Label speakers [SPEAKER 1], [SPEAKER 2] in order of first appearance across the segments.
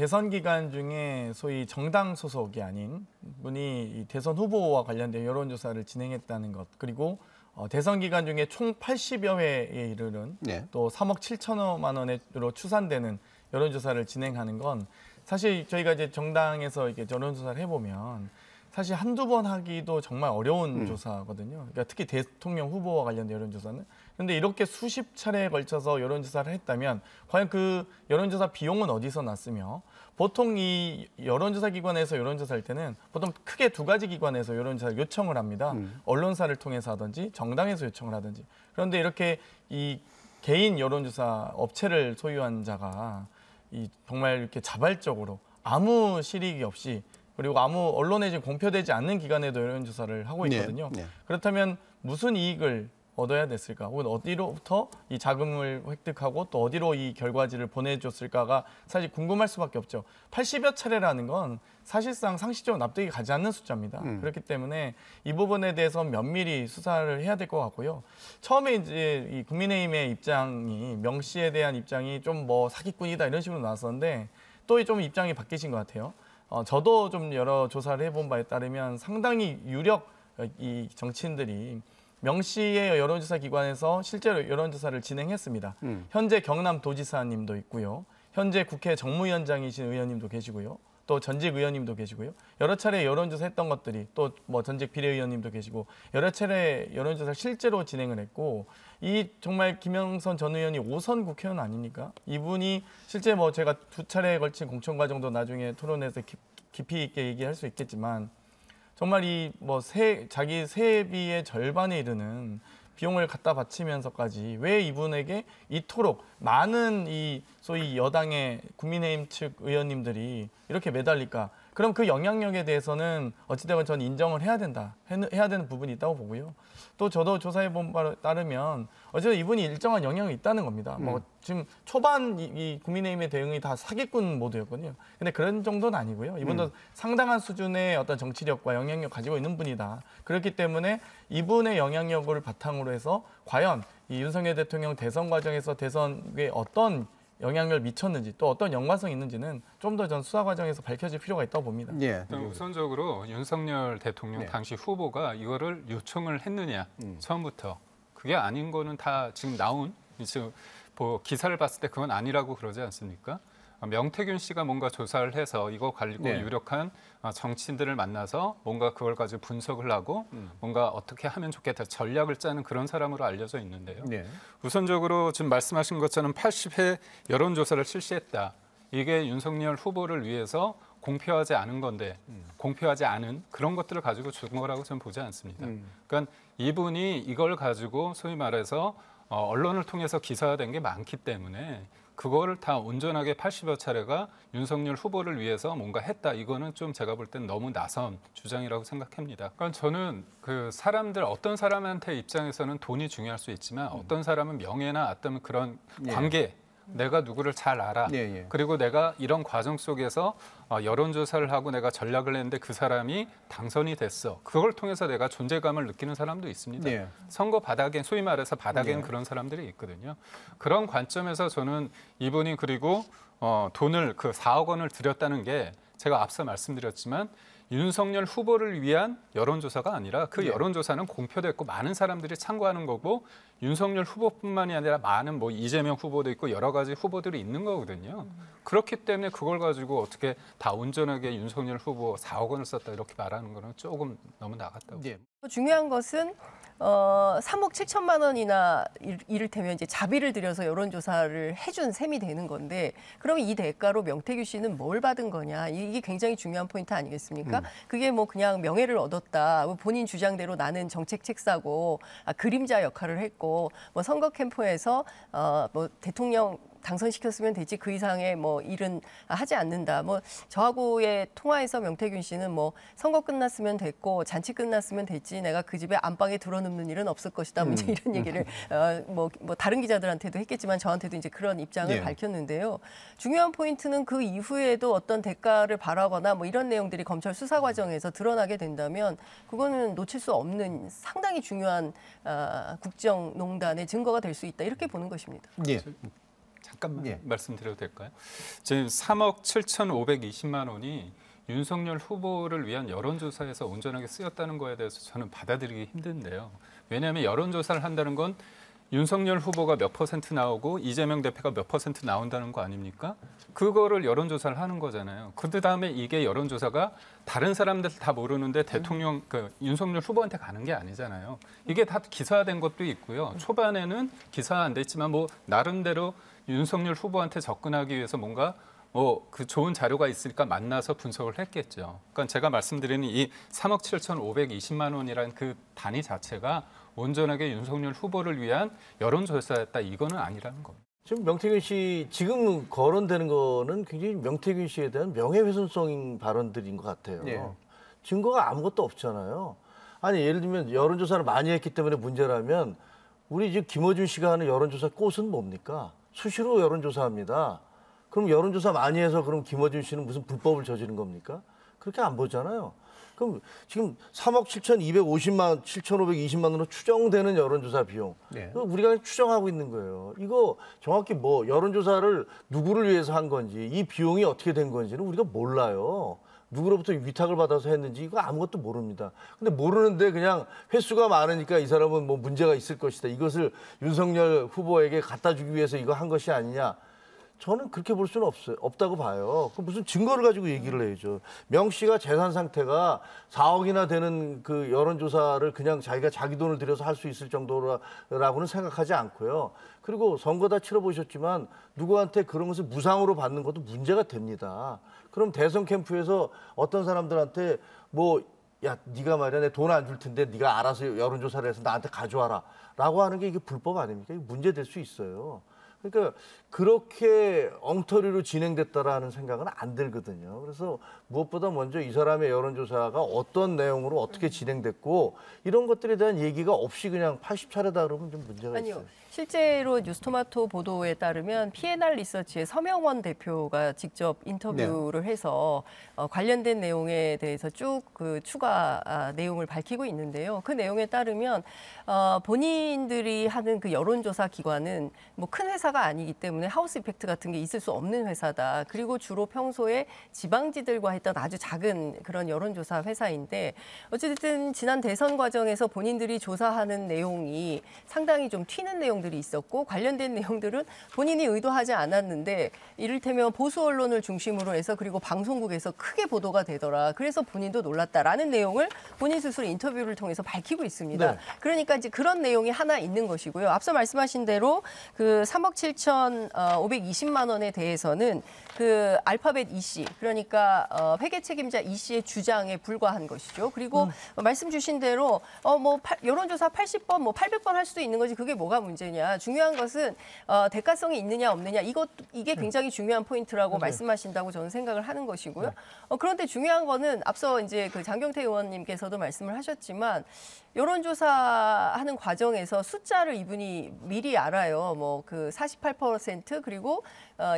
[SPEAKER 1] 대선 기간 중에 소위 정당 소속이 아닌 분이 이 대선 후보와 관련된 여론조사를 진행했다는 것, 그리고 대선 기간 중에 총 80여 회에 이르는
[SPEAKER 2] 네.
[SPEAKER 1] 또 3억 7천여만 원으로 추산되는 여론조사를 진행하는 건 사실 저희가 이제 정당에서 이렇게 여론조사를 해보면 사실 한두 번 하기도 정말 어려운 조사거든요. 그러니까 특히 대통령 후보와 관련된 여론조사는. 그런데 이렇게 수십 차례에 걸쳐서 여론조사를 했다면 과연 그 여론조사 비용은 어디서 났으며, 보통 이 여론조사 기관에서 여론조사할 때는 보통 크게 두 가지 기관에서 여론조사를 요청을 합니다. 언론사를 통해서 하든지 정당에서 요청을 하든지. 그런데 이렇게 이 개인 여론조사 업체를 소유한 자가 이 정말 이렇게 자발적으로 아무 실익이 없이, 그리고 아무 언론에 지금 공표되지 않는 기관에도 여론조사를 하고 있거든요.
[SPEAKER 2] 네.
[SPEAKER 1] 그렇다면 무슨 이익을 얻어야 됐을까? 혹은 어디로부터 이 자금을 획득하고 또 어디로 이 결과지를 보내줬을까가 사실 궁금할 수밖에 없죠. 80여 차례라는 건 사실상 상식적으로 납득이 가지 않는 숫자입니다. 그렇기 때문에 이 부분에 대해서 면밀히 수사를 해야 될 것 같고요. 처음에 이제 이 국민의힘의 입장이, 명 씨에 대한 입장이 좀 뭐 사기꾼이다 이런 식으로 나왔었는데 또 좀 입장이 바뀌신 것 같아요. 저도 좀 여러 조사를 해본 바에 따르면 상당히 유력 이 정치인들이 명 씨의 여론조사 기관에서 실제로 여론조사를 진행했습니다. 현재 경남도지사님도 있고요. 현재 국회 정무위원장이신 의원님도 계시고요. 또 전직 의원님도 계시고요. 여러 차례 여론조사 했던 것들이, 또 뭐 전직 비례의원님도 계시고 여러 차례 여론조사를 실제로 진행을 했고, 이 정말 김영선 전 의원이 5선 국회의원 아닙니까? 이분이 실제 뭐 제가 두 차례에 걸친 공천 과정도 나중에 토론에서 깊이 있게 얘기할 수 있겠지만, 정말 이 뭐 자기 세비의 절반에 이르는 비용을 갖다 바치면서까지 왜 이분에게 이토록 많은 이 소위 여당의 국민의힘 측 의원님들이 이렇게 매달릴까? 그럼 그 영향력에 대해서는 어찌되건 저는 인정을 해야 되는 부분이 있다고 보고요. 또 저도 조사해 본 바에 따르면 어쨌든 이분이 일정한 영향이 있다는 겁니다. 뭐 지금 초반 이 국민의힘의 대응이 다 사기꾼 모드였거든요. 근데 그런 정도는 아니고요. 이분도 상당한 수준의 어떤 정치력과 영향력 가지고 있는 분이다. 그렇기 때문에 이분의 영향력을 바탕으로 해서 과연 이 윤석열 대통령 대선 과정에서 대선에 어떤 영향력을 미쳤는지, 또 어떤 연관성이 있는지는 좀 더 전 수사 과정에서 밝혀질 필요가 있다고 봅니다.
[SPEAKER 2] 예.
[SPEAKER 3] 우선적으로 윤석열 대통령 당시 후보가 이거를 요청을 했느냐, 처음부터. 그게 아닌 거는 다 지금 나온, 지금 뭐 기사를 봤을 때 그건 아니라고 그러지 않습니까? 명태균 씨가 뭔가 조사를 해서 이거 가지고 유력한 정치인들을 만나서 뭔가 그걸 가지고 분석을 하고 뭔가 어떻게 하면 좋겠다 전략을 짜는 그런 사람으로 알려져 있는데요. 우선적으로 지금 말씀하신 것처럼 80회 여론조사를 실시했다. 이게 윤석열 후보를 위해서 공표하지 않은 건데 공표하지 않은 그런 것들을 가지고 준 거라고 저는 보지 않습니다. 그러니까 이분이 이걸 가지고 소위 말해서 언론을 통해서 기사화된 게 많기 때문에 그거를 다 온전하게 80여 차례가 윤석열 후보를 위해서 뭔가 했다. 이거는 좀 제가 볼 땐 너무 나선 주장이라고 생각합니다. 그러니까 저는 그 사람들 어떤 사람한테 입장에서는 돈이 중요할 수 있지만 어떤 사람은 명예나 어떤 그런 관계 내가 누구를 잘 알아. 그리고 내가 이런 과정 속에서 여론조사를 하고 내가 전략을 했는데 그 사람이 당선이 됐어. 그걸 통해서 내가 존재감을 느끼는 사람도 있습니다. 선거 바닥에, 소위 말해서 바닥에는 그런 사람들이 있거든요. 그런 관점에서 저는 이분이 그리고 돈을 그 4억 원을 들였다는 게 제가 앞서 말씀드렸지만 윤석열 후보를 위한 여론조사가 아니라 그 여론조사는 공표됐고 많은 사람들이 참고하는 거고 윤석열 후보뿐만이 아니라 많은 뭐 이재명 후보도 있고 여러 가지 후보들이 있는 거거든요. 그렇기 때문에 그걸 가지고 어떻게 다 온전하게 윤석열 후보 4억 원을 썼다 이렇게 말하는 거는 조금 너무 나갔다고.
[SPEAKER 4] 중요한 것은 3억 7천만 원이나 이를테면 이제 자비를 들여서 여론조사를 해준 셈이 되는 건데, 그럼 이 대가로 명태균 씨는 뭘 받은 거냐, 이게 굉장히 중요한 포인트 아니겠습니까? 그게 뭐 그냥 명예를 얻었다, 본인 주장대로 나는 정책 책사고 그림자 역할을 했고, 뭐 선거 캠프에서 뭐 대통령 당선시켰으면 되지 그 이상의 뭐 일은 하지 않는다. 뭐 저하고의 통화에서 명태균 씨는 뭐 선거 끝났으면 됐고 잔치 끝났으면 됐지 내가 그 집에 안방에 들어눕는 일은 없을 것이다. 뭐 이제 이런 얘기를 뭐 다른 기자들한테도 했겠지만 저한테도 이제 그런 입장을 밝혔는데요. 중요한 포인트는 그 이후에도 어떤 대가를 바라거나 뭐 이런 내용들이 검찰 수사 과정에서 드러나게 된다면 그거는 놓칠 수 없는 상당히 중요한 국정농단의 증거가 될 수 있다. 이렇게 보는 것입니다.
[SPEAKER 3] 잠깐만
[SPEAKER 2] 예.
[SPEAKER 3] 말씀드려도 될까요? 지금 3억 7,520만 원이 윤석열 후보를 위한 여론조사에서 온전하게 쓰였다는 거에 대해서 저는 받아들이기 힘든데요. 왜냐하면 여론조사를 한다는 건 윤석열 후보가 몇 퍼센트 나오고 이재명 대표가 몇 퍼센트 나온다는 거 아닙니까? 그거를 여론조사를 하는 거잖아요. 그 다음에 이게 여론조사가 다른 사람들 다 모르는데 대통령, 윤석열 후보한테 가는 게 아니잖아요. 이게 다 기사화된 것도 있고요. 초반에는 기사화 안 됐지만 뭐 나름대로 윤석열 후보한테 접근하기 위해서 뭔가 그 좋은 자료가 있으니까 만나서 분석을 했겠죠. 그러니까 제가 말씀드리는 이 3억 7,520만 원이라는 그 단위 자체가 온전하게 윤석열 후보를 위한 여론조사였다. 이거는 아니라는 겁니다.
[SPEAKER 2] 지금 명태균 씨 지금 거론되는 거는 굉장히 명태균 씨에 대한 명예훼손성 발언들인 것 같아요.
[SPEAKER 5] 네.
[SPEAKER 2] 증거가 아무것도 없잖아요. 아니 예를 들면 여론조사를 많이 했기 때문에 문제라면 우리 지금 김어준 씨가 하는 여론조사 꽃은 뭡니까? 수시로 여론조사합니다. 그럼 여론조사 많이 해서 그럼 김어준 씨는 무슨 불법을 저지른 겁니까? 그렇게 안 보잖아요. 그럼 지금 3억 7,520만 원으로 추정되는 여론조사 비용.
[SPEAKER 5] 네.
[SPEAKER 2] 우리가 추정하고 있는 거예요. 이거 정확히 뭐 여론조사를 누구를 위해서 한 건지 이 비용이 어떻게 된 건지는 우리가 몰라요. 누구로부터 위탁을 받아서 했는지 이거 아무것도 모릅니다. 근데 모르는데 그냥 횟수가 많으니까 이 사람은 뭐 문제가 있을 것이다. 이것을 윤석열 후보에게 갖다 주기 위해서 이거 한 것이 아니냐. 저는 그렇게 볼 수는 없다고 봐요. 그 무슨 증거를 가지고 얘기를 해야죠. 명 씨가 재산 상태가 4억이나 되는 그 여론조사를 그냥 자기가 자기 돈을 들여서 할 수 있을 정도라고는 생각하지 않고요. 그리고 선거 다 치러보셨지만 누구한테 그런 것을 무상으로 받는 것도 문제가 됩니다. 그럼 대선 캠프에서 어떤 사람들한테 뭐 야, 네가 말이야 내 돈 안 줄 텐데 네가 알아서 여론조사를 해서 나한테 가져와라 라고 하는 게 이게 불법 아닙니까? 이게 문제될 수 있어요. 그러니까 그렇게 엉터리로 진행됐다라는 생각은 안 들거든요. 그래서 무엇보다 먼저 이 사람의 여론조사가 어떤 내용으로 어떻게 진행됐고 이런 것들에 대한 얘기가 없이 그냥 80차례다 그러면 좀 문제가
[SPEAKER 4] 아니요.
[SPEAKER 2] 있어요.
[SPEAKER 4] 실제로 뉴스토마토 보도에 따르면 P&R 리서치의 서명원 대표가 직접 인터뷰를 해서 관련된 내용에 대해서 쭉 그 추가 내용을 밝히고 있는데요. 그 내용에 따르면 본인들이 하는 그 여론조사 기관은 뭐 큰 회사가 아니기 때문에 하우스 이펙트 같은 게 있을 수 없는 회사다. 그리고 주로 평소에 지방지들과 했던 아주 작은 그런 여론조사 회사인데 어쨌든 지난 대선 과정에서 본인들이 조사하는 내용이 상당히 좀 튀는 내용들이 있었고 관련된 내용들은 본인이 의도하지 않았는데 이를테면 보수 언론을 중심으로 해서 그리고 방송국에서 크게 보도가 되더라. 그래서 본인도 놀랐다라는 내용을 본인 스스로 인터뷰를 통해서 밝히고 있습니다.
[SPEAKER 2] 네.
[SPEAKER 4] 그러니까 이제 그런 내용이 하나 있는 것이고요. 앞서 말씀하신 대로 그 3억 7,520만 원에 대해서는 그 알파벳 이 씨, 그러니까 회계 책임자 이 씨의 주장에 불과한 것이죠. 그리고 말씀 주신 대로 여론조사 80번, 뭐 800번 할 수도 있는 거지 그게 뭐가 문제냐. 중요한 것은 대가성이 있느냐 없느냐 이게 굉장히 중요한 포인트라고 말씀하신다고 저는 생각을 하는 것이고요. 그런데 중요한 거는 앞서 이제 그 장경태 의원님께서도 말씀을 하셨지만 여론조사하는 과정에서 숫자를 이분이 미리 알아요. 뭐 그 48% 그리고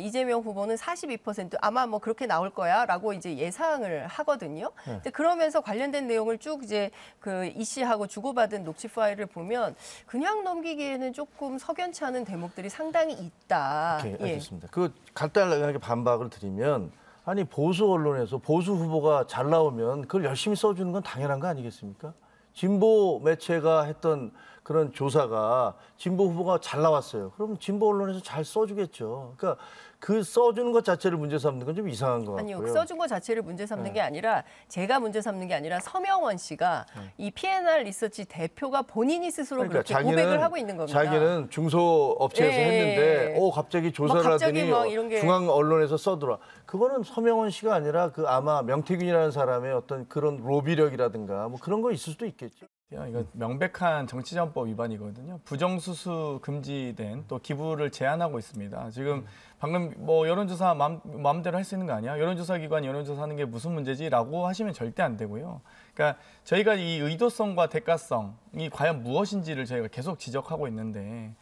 [SPEAKER 4] 이재명 후보는 42% 아마 뭐 그렇게 나올 거야라고 이제 예상을 하거든요. 근데 그러면서 관련된 내용을 쭉 이제 그 이 씨하고 주고받은 녹취 파일을 보면 그냥 넘기기에는 조금 석연치 않은 대목들이 상당히 있다.
[SPEAKER 2] 오케이,
[SPEAKER 4] 예.
[SPEAKER 2] 알겠습니다. 그 간단하게 반박을 드리면 아니 보수 언론에서 보수 후보가 잘 나오면 그걸 열심히 써주는 건 당연한 거 아니겠습니까? 진보 매체가 했던 그런 조사가 진보 후보가 잘 나왔어요. 그럼 진보 언론에서 잘 써주겠죠. 그러니까 그 써주는 것 자체를 문제 삼는 건 좀 이상한 것 같고요.
[SPEAKER 4] 아니요. 써준 것 자체를 문제 삼는 게 아니라 제가 문제 삼는 게 아니라 서명원 씨가 이 P&R 리서치 대표가 본인이 스스로 그렇게 고백을 하고 있는 겁니다.
[SPEAKER 2] 자기는 중소업체에서
[SPEAKER 4] 예.
[SPEAKER 2] 했는데 갑자기 조사를
[SPEAKER 4] 갑자기
[SPEAKER 2] 하더니
[SPEAKER 4] 막 이런 게.
[SPEAKER 2] 중앙 언론에서 써더라. 그거는 서명원 씨가 아니라 그 아마 명태균이라는 사람의 어떤 그런 로비력이라든가 뭐 그런 거 있을 수도 있겠죠.
[SPEAKER 1] 이거 명백한 정치자금법 위반이거든요. 부정수수 금지된 또 기부를 제한하고 있습니다. 지금 방금 뭐 여론조사 마음대로 할 수 있는 거 아니야? 여론조사 기관이 여론조사하는 게 무슨 문제지라고 하시면 절대 안 되고요. 그러니까 저희가 이 의도성과 대가성이 과연 무엇인지를 저희가 계속 지적하고 있는데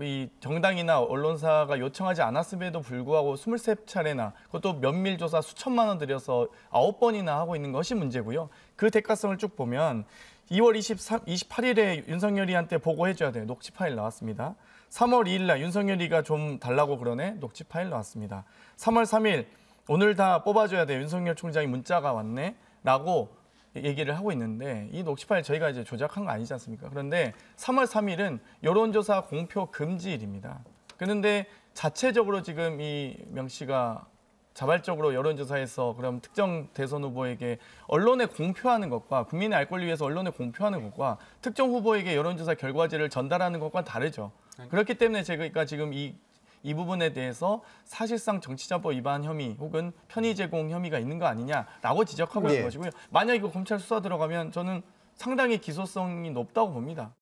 [SPEAKER 1] 이 정당이나 언론사가 요청하지 않았음에도 불구하고 23차례나 그것도 면밀 조사 수천만 원 들여서 9번이나 하고 있는 것이 문제고요. 그 대가성을 쭉 보면 2월 28일에 윤석열이한테 보고해줘야 돼요. 녹취 파일 나왔습니다. 3월 2일 날 윤석열이가 좀 달라고 그러네 녹취 파일 나왔습니다. 3월 3일 오늘 다 뽑아줘야 돼. 윤석열 총장이 문자가 왔네 라고 얘기를 하고 있는데 이 녹취 파일 저희가 이제 조작한 거 아니지 않습니까? 그런데 3월 3일은 여론조사 공표 금지일입니다. 그런데 자체적으로 지금 이 명 씨가 자발적으로 여론조사에서 그럼 특정 대선 후보에게 언론에 공표하는 것과 국민의 알 권리 위해서 언론에 공표하는 것과 특정 후보에게 여론조사 결과지를 전달하는 것과는 다르죠. 그렇기 때문에 제가 지금 이 부분에 대해서 사실상 정치자법 위반 혐의 혹은 편의 제공 혐의가 있는 거 아니냐라고 지적하고 있는 것이고요. 만약 이거 검찰 수사 들어가면 저는 상당히 기소성이 높다고 봅니다.